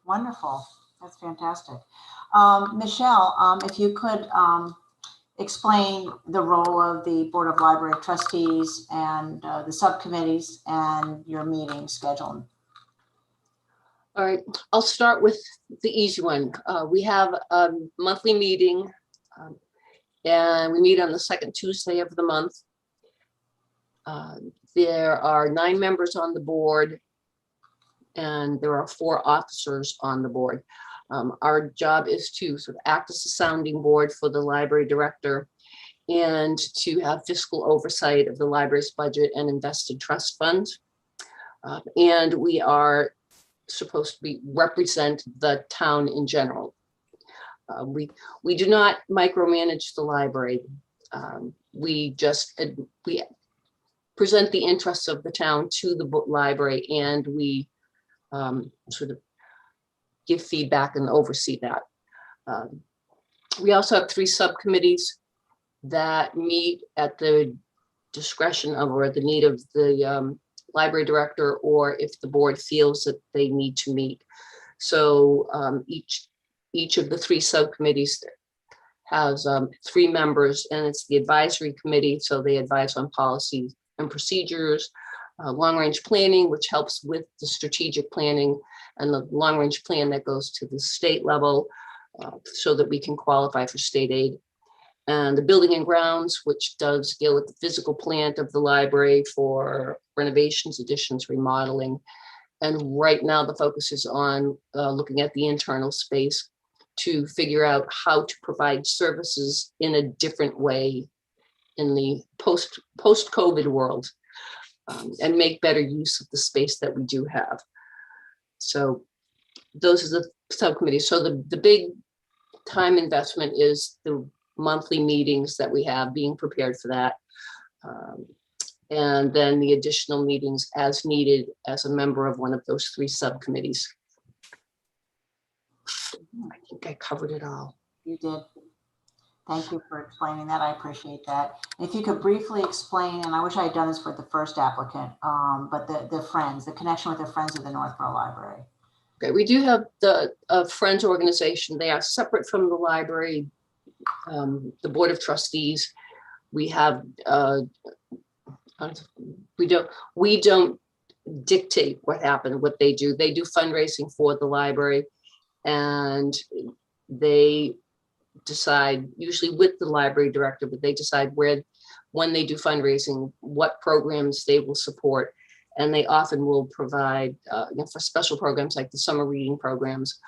Wonderful. That's fantastic. Michelle, if you could explain the role of the Board of Library Trustees and the subcommittees and your meeting schedule. All right, I'll start with the easy one. We have a monthly meeting and we meet on the second Tuesday of the month. There are 9 members on the board and there are 4 officers on the board. Our job is to sort of act as a sounding board for the library director and to have fiscal oversight of the library's budget and invested trust funds. And we are supposed to represent the town in general. We do not micromanage the library. We present the interests of the town to the library, and we sort of give feedback and oversee that. We also have 3 subcommittees that meet at the discretion of or the need of the library director, or if the board feels that they need to meet. So each of the 3 subcommittees has 3 members, and it's the advisory committee. So they advise on policy and procedures, long-range planning, which helps with the strategic planning, and the long-range plan that goes to the state level so that we can qualify for state aid. And the building and grounds, which does deal with the physical plant of the library for renovations, additions, remodeling. And right now the focus is on looking at the internal space to figure out how to provide services in a different way in the post-COVID world, and make better use of the space that we do have. So those are the subcommittees. So the big time investment is the monthly meetings that we have, being prepared for that. And then the additional meetings as needed as a member of one of those 3 subcommittees. I think I covered it all. You did. Thank you for explaining that. I appreciate that. If you could briefly explain, and I wish I had done this for the first applicant, but the Friends, the connection with the Friends of the Northborough Library. Okay, we do have the Friends organization. They are separate from the library, the Board of Trustees. We have, we don't dictate what happened, what they do. They do fundraising for the library, and they decide, usually with the library director, but they decide when they do fundraising, what programs they will support. And they often will provide for special programs like the summer reading programs,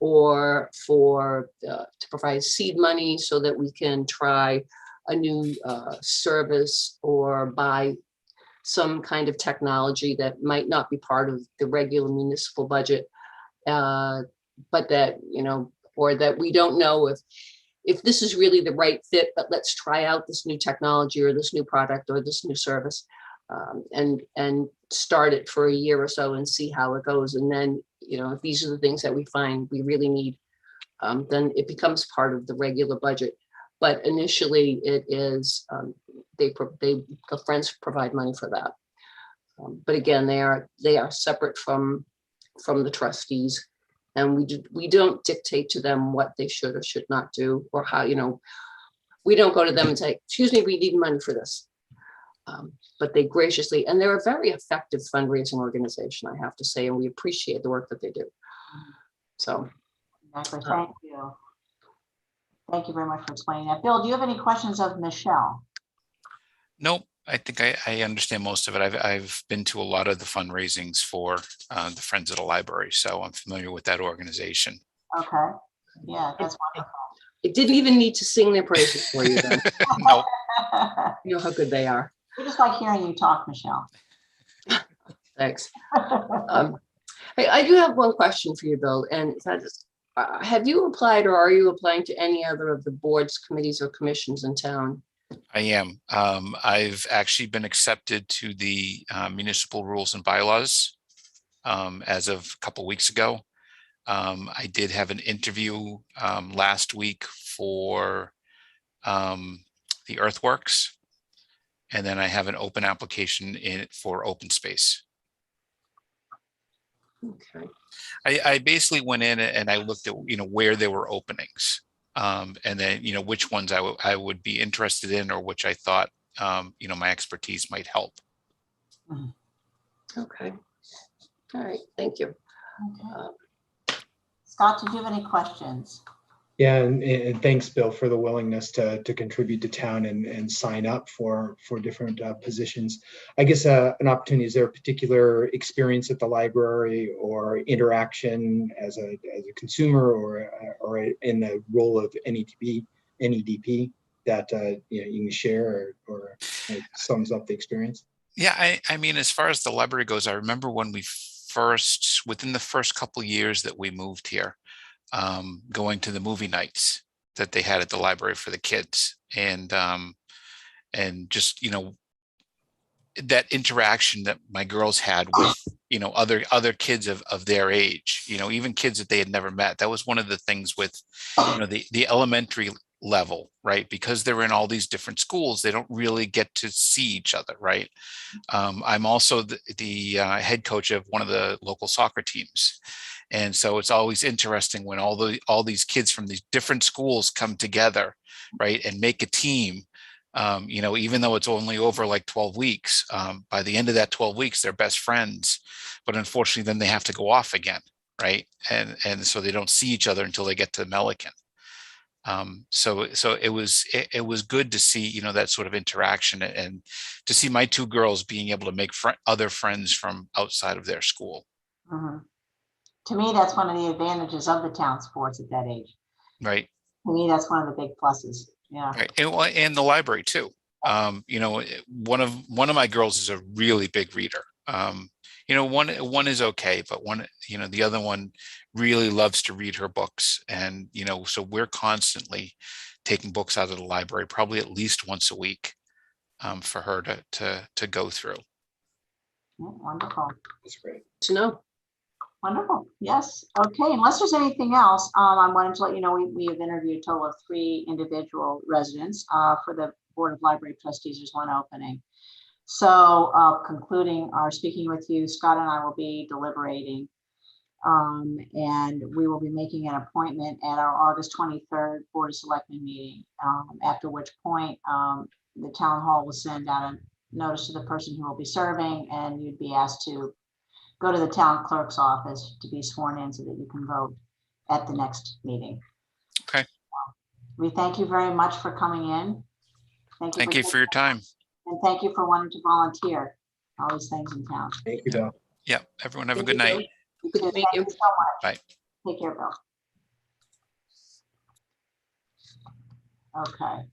or to provide seed money so that we can try a new service or buy some kind of technology that might not be part of the regular municipal budget, but that, or that we don't know if this is really the right fit, but let's try out this new technology or this new product or this new service, and start it for a year or so and see how it goes. And then, if these are the things that we find we really need, then it becomes part of the regular budget. But initially it is, the Friends provide money for that. But again, they are separate from the trustees. And we don't dictate to them what they should or should not do, or how, we don't go to them and say, excuse me, we need money for this. But they graciously, and they're a very effective fundraising organization, I have to say, and we appreciate the work that they do. So. Exactly. Thank you. Thank you very much for explaining that. Bill, do you have any questions of Michelle? Nope. I think I understand most of it. I've been to a lot of the fundraisings for the Friends of the Library, so I'm familiar with that organization. Okay. Yeah, that's wonderful. It didn't even need to sing their praises for you then. No. You know how good they are. We just like hearing you talk, Michelle. Thanks. Hey, I do have one question for you, Bill, and that is, have you applied or are you applying to any other of the boards, committees, or commissions in town? I am. I've actually been accepted to the municipal rules and bylaws as of a couple weeks ago. I did have an interview last week for the earthworks. And then I have an open application in for open space. Okay. I basically went in and I looked at, where there were openings. And then, which ones I would be interested in, or which I thought, my expertise might help. Okay. All right. Thank you. Okay. Scott, did you have any questions? Yeah, and thanks, Bill, for the willingness to contribute to town and sign up for different positions. I guess an opportunity, is there a particular experience at the library or interaction as a consumer or in the role of NEDP that you can share or sums up the experience? Yeah, I mean, as far as the library goes, I remember when we within the first couple of years that we moved here, going to the movie nights that they had at the library for the kids, and just that interaction that my girls had with other kids of their age, even kids that they had never met. That was one of the things with the elementary level, right? Because they're in all these different schools, they don't really get to see each other, right? I'm also the head coach of one of the local soccer teams. And so it's always interesting when all these kids from these different schools come together, right, and make a team. Even though it's only over like 12 weeks, by the end of that 12 weeks, they're best friends. But unfortunately, then they have to go off again, right? And so they don't see each other until they get to Milliken. So it was good to see, that sort of interaction, and to see my two girls being able to make other friends from outside of their school. Mm-hmm. To me, that's one of the advantages of the town sports at that age. Right. To me, that's one of the big pluses. Yeah. Right. And the library too. One of my girls is a really big reader. One is okay, but the other one really loves to read her books. And, so we're constantly taking books out of the library, probably at least once a week, for her to go through. Wonderful. That's great. To know. Wonderful. Yes. Okay. Unless there's anything else, I wanted to let you know we have interviewed a total of 3 individual residents. For the Board of Library Trustees, there's 1 opening. So concluding our speaking with you, Scott and I will be deliberating, and we will be making an appointment at our August 23rd Board of Selectmen meeting, after which point the town hall will send out a notice to the person who will be serving, and you'd be asked to go to the town clerk's office to be sworn in so that you can vote at the next meeting. Okay. We thank you very much for coming in. Thank you for your time. And thank you for wanting to volunteer all these things in town. Thank you, Bill. Yeah. Everyone have a good night. Good to meet Thank you. you so much. Bye. Take care, Bill. Okay.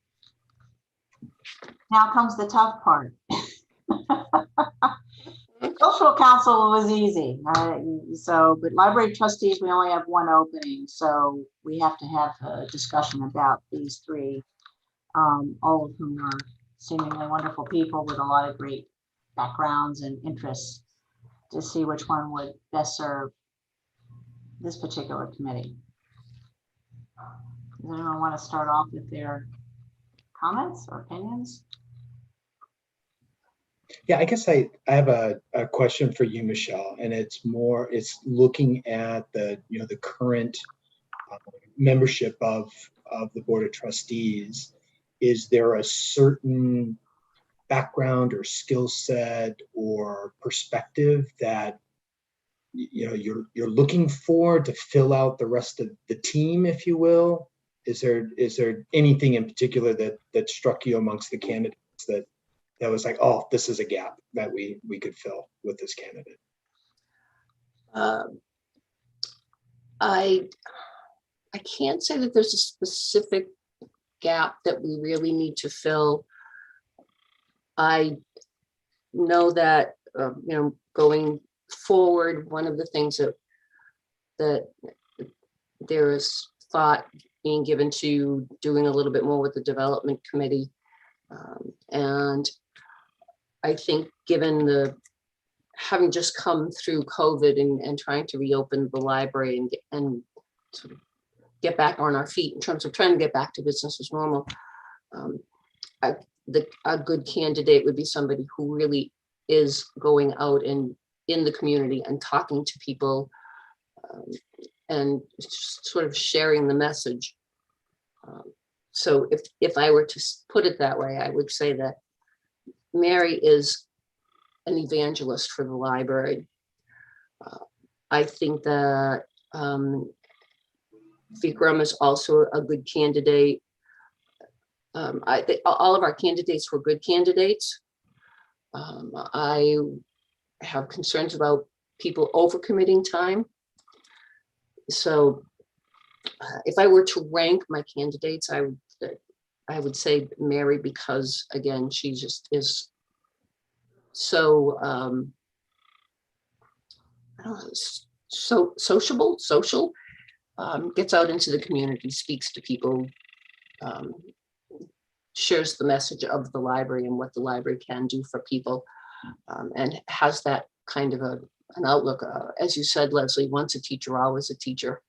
Now comes the tough part. Cultural council was easy. But library trustees, we only have 1 opening. So we have to have a discussion about these 3, all of whom are seemingly wonderful people with a lot of great backgrounds and interests, to see which one would best serve this particular committee. Does anyone want to start off with their comments or opinions? Yeah, I guess I have a question for you, Michelle, and it's looking at the current membership of the Board of Trustees. Is there a certain background or skill set or perspective that you're looking for to fill out the rest of the team, if you will? Is there anything in particular that struck you amongst the candidates that was like, oh, this is a gap that we could fill with this candidate? I can't say that there's a specific gap that we really need to fill. I know that going forward, one of the things that there is thought being given to doing a little bit more with the development committee, and I think given having just come through COVID and trying to reopen the library and sort of get back on our feet in terms of trying to get back to business as normal. A good candidate would be somebody who really is going out and in the community and talking to people and sort of sharing the message. So if I were to put it that way, I would say that Mary is an evangelist for the library. I think that Vikram is also a good candidate. I think all of our candidates were good candidates. I have concerns about people overcommitting time. So if I were to rank my candidates, I would say Mary, because again, she just is so I don't know, so social, gets out into the community, speaks to people, shares the message of the library and what the library can do for people, and has that kind of an outlook. As you said, Leslie, once a teacher, always a teacher.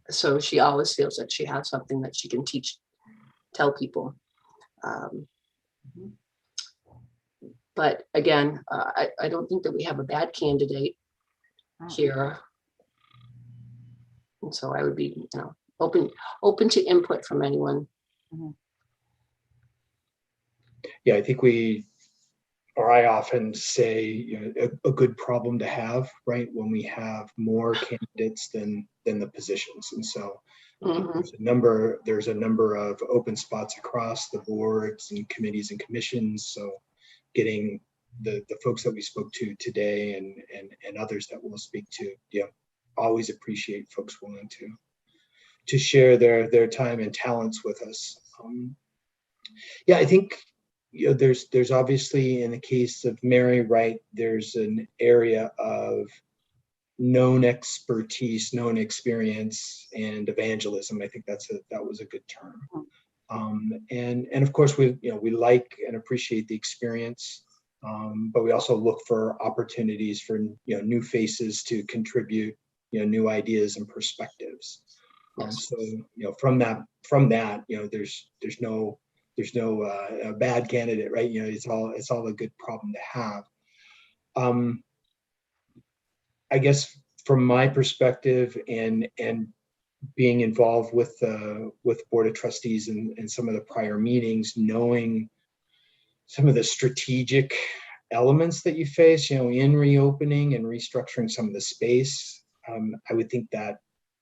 So she always feels that she has something that she can tell people. But again, I don't think that we have a bad candidate here. And so I would be, open to input from anyone. Yeah, I think I often say, a good problem to have, right? When we have more candidates than the positions. And so there's a number of open spots across the boards and committees and commissions. So getting the folks that we spoke to today and others that we'll speak to, always appreciate folks willing to share their time and talents with us. I think there's obviously, in the case of Mary, right, there's an area of known expertise, known experience, and evangelism. I think that was a good term. And of course we like and appreciate the experience, but we also look for opportunities for new faces to contribute new ideas and perspectives. So from that there's no bad candidate, right? It's all a good problem to have. I guess from my perspective and being involved with Board of Trustees and some of the prior meetings, knowing some of the strategic elements that you face, in reopening and restructuring some of the space, I would think that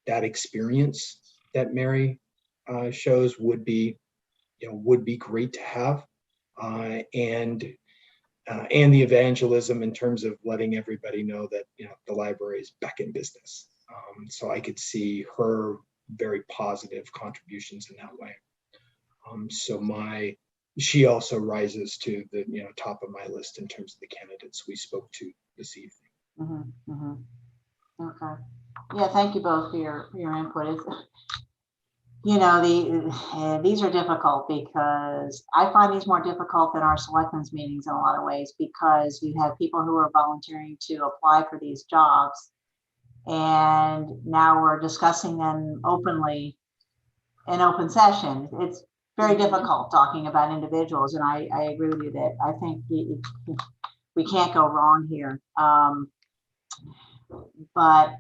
experience that Mary shows would be great to have, and the evangelism in terms of letting everybody know that the library is back in business. So I could see her very positive contributions in that way. She also rises to the top of my list in terms of the candidates we spoke to this evening. Okay. Yeah, thank you both for your input. These are difficult because I find these more difficult than our selectmen's meetings in a lot of ways, because you have people who are volunteering to apply for these jobs, and now we're discussing them openly in open session. It's very difficult talking about individuals, and I agree with you that I think we can't go wrong here. But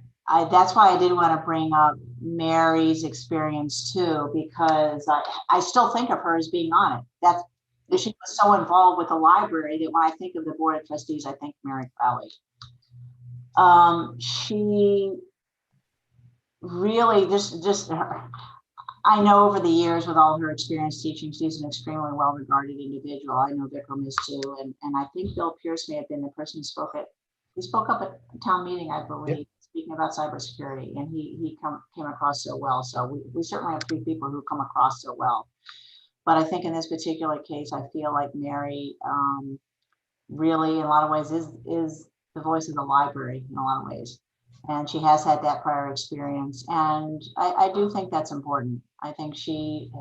that's why I did want to bring up Mary's experience too, because I still think of her as being on it. She was so involved with the library that when I think of the Board of Trustees, I think Mary Crowley. She really just I know over the years with all her experience teaching, she's an extremely well-regarded individual. I know Vikram is too, and I think Bill Pierce may have been the person who spoke up at a town meeting, I believe. Yep. Speaking about cybersecurity, and he came across so well. So we certainly have three people who come across so well. But I think in this particular case, I feel like Mary really, in a lot of ways, is the voice of the library in a lot of ways. And she has had that prior experience. And I do think that's important. I think she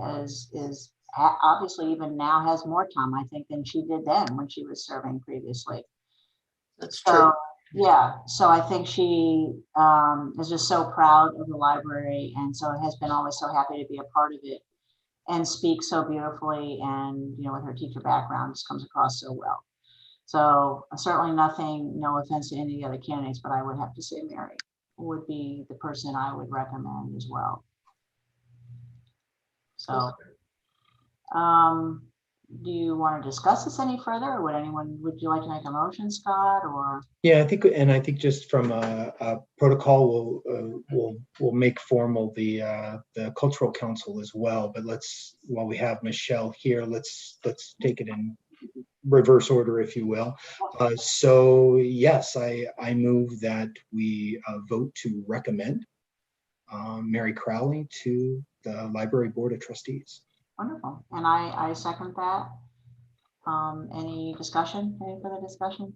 is obviously even now has more time, I think, than she did then when she was serving previously. That's So, true. yeah, so I think she is just so proud of the library, and so has been always so happy to be a part of it and speaks so beautifully, and, with her teacher background, just comes across so well. So certainly nothing, no offense to any of the other candidates, but I would have to say Mary would be the person I would recommend as well. So, do you want to discuss this any further, or would you like to make a motion, Scott, or? Yeah, I think just from a protocol, we'll make formal the cultural council as well. But while we have Michelle here, let's take it in reverse order, if you will. So yes, I move that we vote to recommend Mary Crowley to the Library Board of Trustees. Wonderful, and I second that. Any discussion, any further discussion?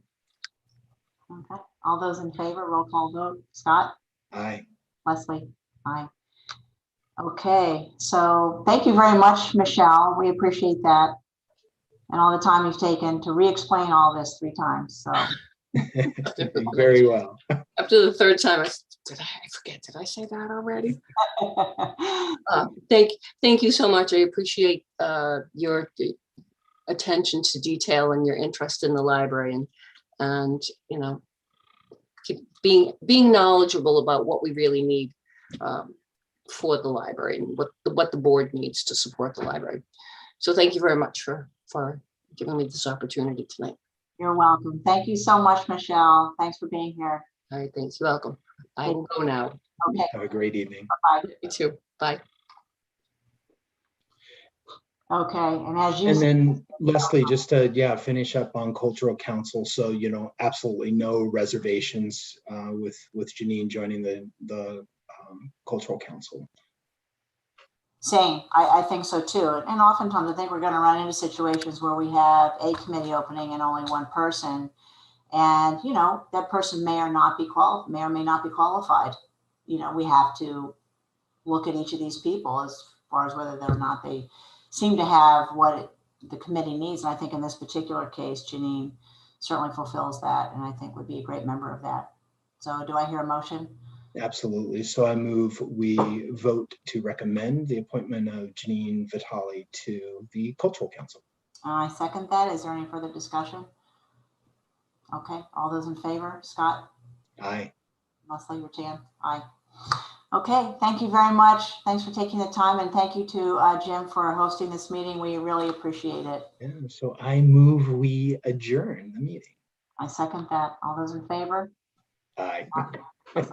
Okay, all those in favor, roll call vote. Scott? Aye. Leslie? Aye. Okay, so thank you very much, Michelle. We appreciate that. And all the time you've taken to re-explain all this 3 times, so. Very well. After the third time, I forget, did I say that already? Thank you so much. I appreciate your attention to detail and your interest in the library, and keep being knowledgeable about what we really need for the library and what the board needs to support the library. So thank you very much for giving me this opportunity tonight. You're welcome. Thank you so much, Michelle. Thanks for being here. All right, thanks. You're welcome. I will go now. Okay, Have a great evening. bye-bye. You too. Bye. Okay, and as you And said, then Leslie, just to finish up on cultural council. So absolutely no reservations with Janine joining the cultural council. same, I think so too. And oftentimes I think we're going to run into situations where we have a committee opening and only one person. And, that person may or may not be qualified. We have to look at each of these people as far as whether or not they seem to have what the committee needs. And I think in this particular case, Janine certainly fulfills that, and I think would be a great member of that. So do I hear a motion? Absolutely. So I move we vote to recommend the appointment of Janine Vitale to the cultural council. I second that. Is there any further discussion? Okay, all those in favor? Scott? Aye. Leslie, Ratan? Aye. Okay, thank you very much. Thanks for taking the time, and thank you to Jim for hosting this meeting. We really appreciate it. Yeah, so I move we adjourn the meeting. I second that. All those in favor? Aye. Thank